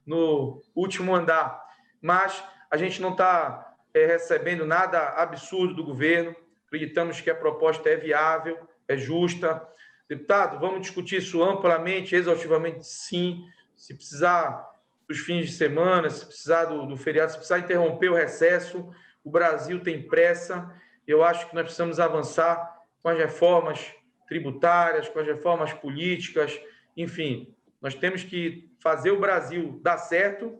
no último andar, mas A gente não está recebendo nada absurdo do governo. Acreditamos que a proposta é viável, é justa. Deputado, vamos discutir isso amplamente, exaustivamente, sim. Se precisar dos fins de semana, se precisar do feriado, se precisar interromper o recesso, o Brasil tem pressa. Eu acho que nós precisamos avançar com as reformas tributárias, com as reformas políticas, enfim, nós temos que fazer o Brasil dar certo,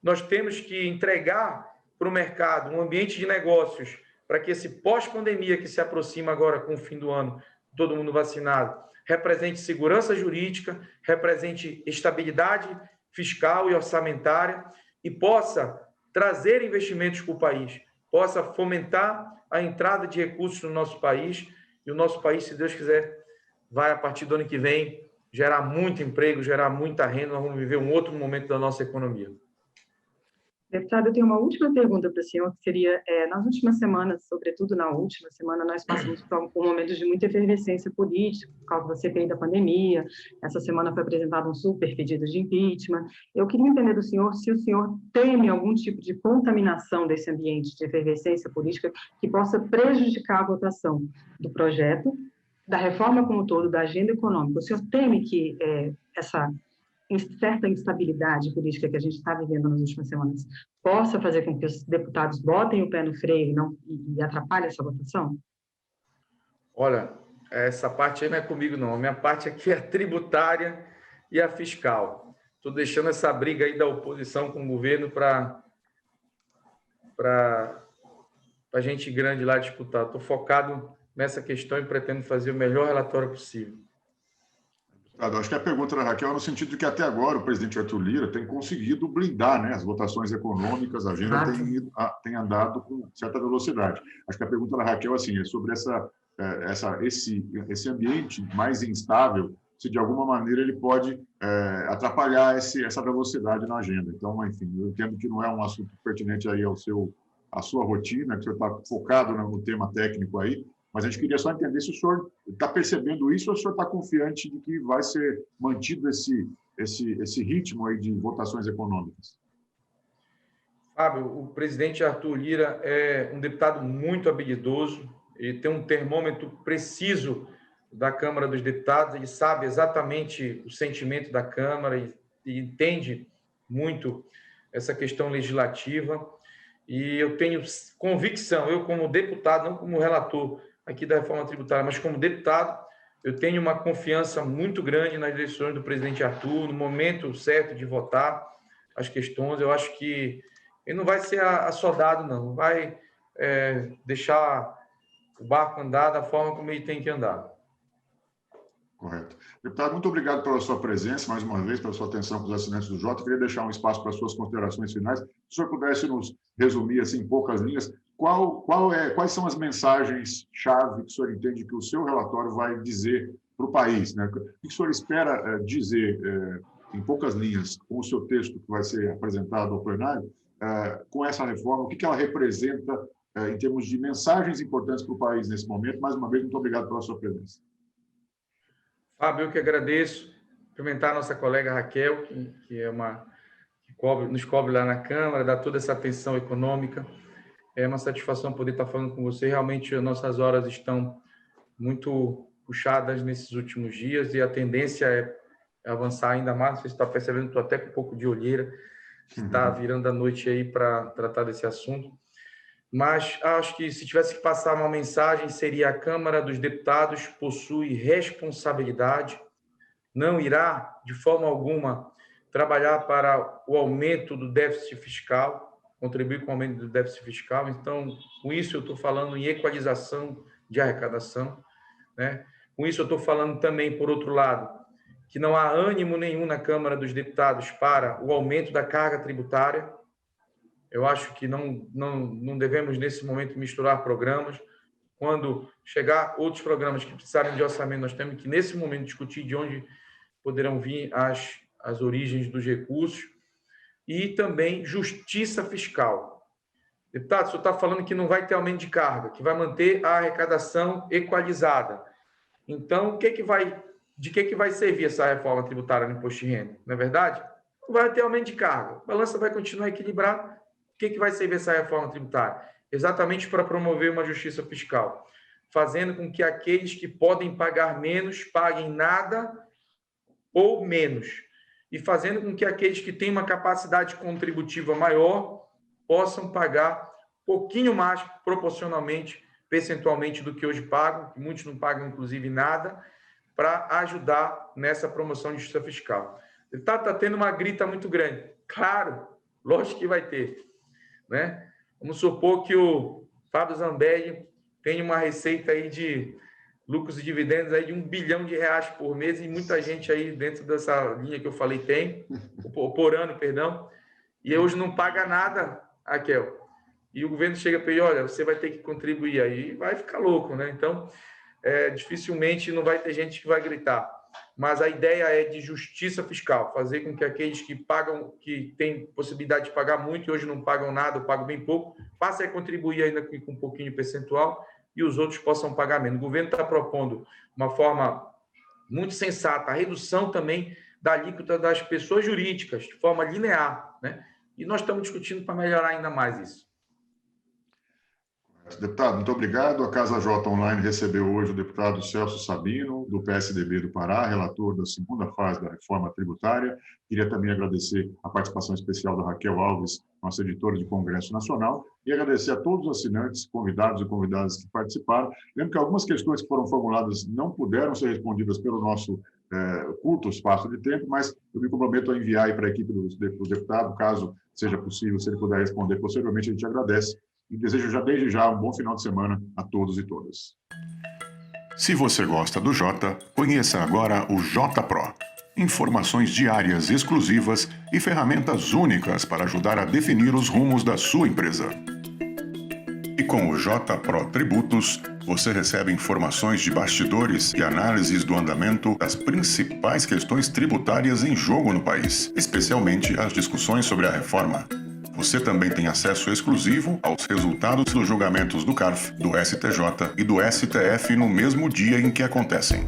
nós temos que entregar para o mercado um ambiente de negócios para que esse pós-pandemia que se aproxima agora com o fim do ano, todo mundo vacinado, represente segurança jurídica, represente estabilidade fiscal e orçamentária e possa trazer investimentos para o país, possa fomentar a entrada de recursos no nosso país, e o nosso país, se Deus quiser, vai, a partir do ano que vem, gerar muito emprego, gerar muita renda, nós vamos viver um outro momento da nossa economia. Deputado, eu tenho uma última pergunta para o senhor, que seria, nas últimas semanas, sobretudo na última semana, nós passamos por um momento de muita efervescência política, por causa da CPI da pandemia. Essa semana foi apresentado um super pedido de impeachment. Eu queria entender do senhor se o senhor teme algum tipo de contaminação desse ambiente de efervescência política que possa prejudicar a votação do projeto, da reforma como um todo, da agenda econômica. O senhor teme que essa certa instabilidade política que a gente está vivendo nas últimas semanas possa fazer com que os deputados botem o pé no freio e atrapalhem essa votação? Olha, essa parte aí não é comigo, não. A minha parte aqui é a tributária e a fiscal. Estou deixando essa briga aí da oposição com o governo para a gente grande lá disputar. Estou focado nessa questão e pretendo fazer o melhor relatório possível. Acho que a pergunta da Raquel é no sentido de que até agora o presidente Arthur Lira tem conseguido blindar, né, as votações econômicas, a agenda tem andado com certa velocidade. Acho que a pergunta da Raquel assim, é sobre esse ambiente mais instável, se de alguma maneira ele pode atrapalhar essa velocidade na agenda. Então, enfim, eu entendo que não é um assunto pertinente aí à sua rotina, que o senhor está focado no tema técnico aí, mas a gente queria só entender se o senhor está percebendo isso ou se o senhor está confiante de que vai ser mantido esse ritmo aí de votações econômicas. Fábio, o presidente Arthur Lira é um deputado muito habilidoso, ele tem um termômetro preciso da Câmara dos Deputados, ele sabe exatamente o sentimento da Câmara e entende muito essa questão legislativa. E eu tenho convicção, eu como deputado, não como relator aqui da reforma tributária, mas como deputado, eu tenho uma confiança muito grande nas decisões do presidente Arthur, no momento certo de votar as questões. Eu acho que ele não vai ser assodado, não. Vai deixar o barco andar da forma como ele tem que andar. Correto. Deputado, muito obrigado pela sua presença, mais uma vez, pela sua atenção com os assinantes do Jota. Eu queria deixar um espaço para as suas considerações finais. Se o senhor pudesse nos resumir, assim, em poucas linhas, quais são as mensagens-chave que o senhor entende que o seu relatório vai dizer para o país, né? O que o senhor espera dizer, em poucas linhas, com o seu texto que vai ser apresentado ao plenário, com essa reforma, o que ela representa em termos de mensagens importantes para o país nesse momento? Mais uma vez, muito obrigado pela sua presença. Fábio, eu que agradeço. Cumprimentar a nossa colega Raquel, que nos cobre lá na Câmara, dá toda essa atenção econômica. É uma satisfação poder estar falando com você. Realmente, as nossas horas estão muito puxadas nesses últimos dias e a tendência é avançar ainda mais. Você está percebendo, estou até com um pouco de olheira, está virando a noite aí para tratar desse assunto. Mas acho que se tivesse que passar uma mensagem, seria: a Câmara dos Deputados possui responsabilidade, não irá, de forma alguma, trabalhar para o aumento do déficit fiscal, contribuir com o aumento do déficit fiscal. Então, com isso eu estou falando em equalização de arrecadação, né? Com isso eu estou falando também, por outro lado, que não há ânimo nenhum na Câmara dos Deputados para o aumento da carga tributária. Eu acho que não devemos, nesse momento, misturar programas. Quando chegar outros programas que precisarem de orçamento, nós temos que, nesse momento, discutir de onde poderão vir as origens dos recursos. E também justiça fiscal. Deputado, o senhor está falando que não vai ter aumento de carga, que vai manter a arrecadação equalizada. Então, de que vai servir essa reforma tributária no imposto de renda? Não é verdade? Não vai ter aumento de carga. A balança vai continuar equilibrada. que vai servir essa reforma tributária? Exatamente para promover uma justiça fiscal, fazendo com que aqueles que podem pagar menos paguem nada ou menos, e fazendo com que aqueles que têm uma capacidade contributiva maior possam pagar um pouquinho mais proporcionalmente, percentualmente do que hoje pagam, que muitos não pagam inclusive nada, para ajudar nessa promoção de justiça fiscal. Está tendo uma grita muito grande. Claro, lógico que vai ter, né? Vamos supor que o Fábio Zambelli tem uma receita aí de lucros e dividendos aí de R$1 bilhão por mês, e muita gente aí dentro dessa linha que eu falei tem, por ano, perdão, e hoje não paga nada, Raquel. E o governo chega para ele, olha, você vai ter que contribuir, aí vai ficar louco, né? Então, dificilmente não vai ter gente que vai gritar. Mas a ideia é de justiça fiscal, fazer com que aqueles que pagam, que têm possibilidade de pagar muito e hoje não pagam nada, ou pagam bem pouco, passem a contribuir ainda com um pouquinho percentual e os outros possam pagar menos. O governo está propondo uma forma muito sensata, a redução também da alíquota das pessoas jurídicas, de forma linear, né? E nós estamos discutindo para melhorar ainda mais isso. Deputado, muito obrigado. A Casa J Online recebeu hoje o deputado Celso Sabino, do PSDB do Pará, relator da segunda fase da reforma tributária. Queria também agradecer a participação especial da Raquel Alves, nossa editora de Congresso Nacional, e agradecer a todos os assinantes, convidados e convidadas que participaram. Lembro que algumas questões que foram formuladas não puderam ser respondidas pelo nosso curto espaço de tempo, mas eu me comprometo a enviar aí para a equipe do deputado, caso seja possível, se ele puder responder posteriormente, a gente agradece. E desejo desde já um bom final de semana a todos e todas. Se você gosta do Jota, conheça agora o Jota Pro. Informações diárias exclusivas e ferramentas únicas para ajudar a definir os rumos da sua empresa. E com o Jota Pro Tributos, você recebe informações de bastidores e análises do andamento das principais questões tributárias em jogo no país, especialmente as discussões sobre a reforma. Você também tem acesso exclusivo aos resultados dos julgamentos do CARF, do STJ e do STF no mesmo dia em que acontecem.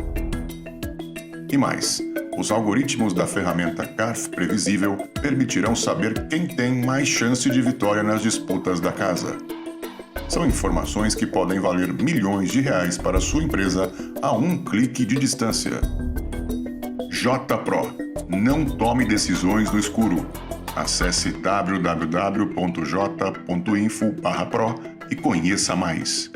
E mais, os algoritmos da ferramenta CARF Previsível permitirão saber quem tem mais chance de vitória nas disputas da casa. São informações que podem valer milhões de reais para a sua empresa a um clique de distância. Jota Pro. Não tome decisões no escuro. Acesse www.j.info/pro e conheça mais.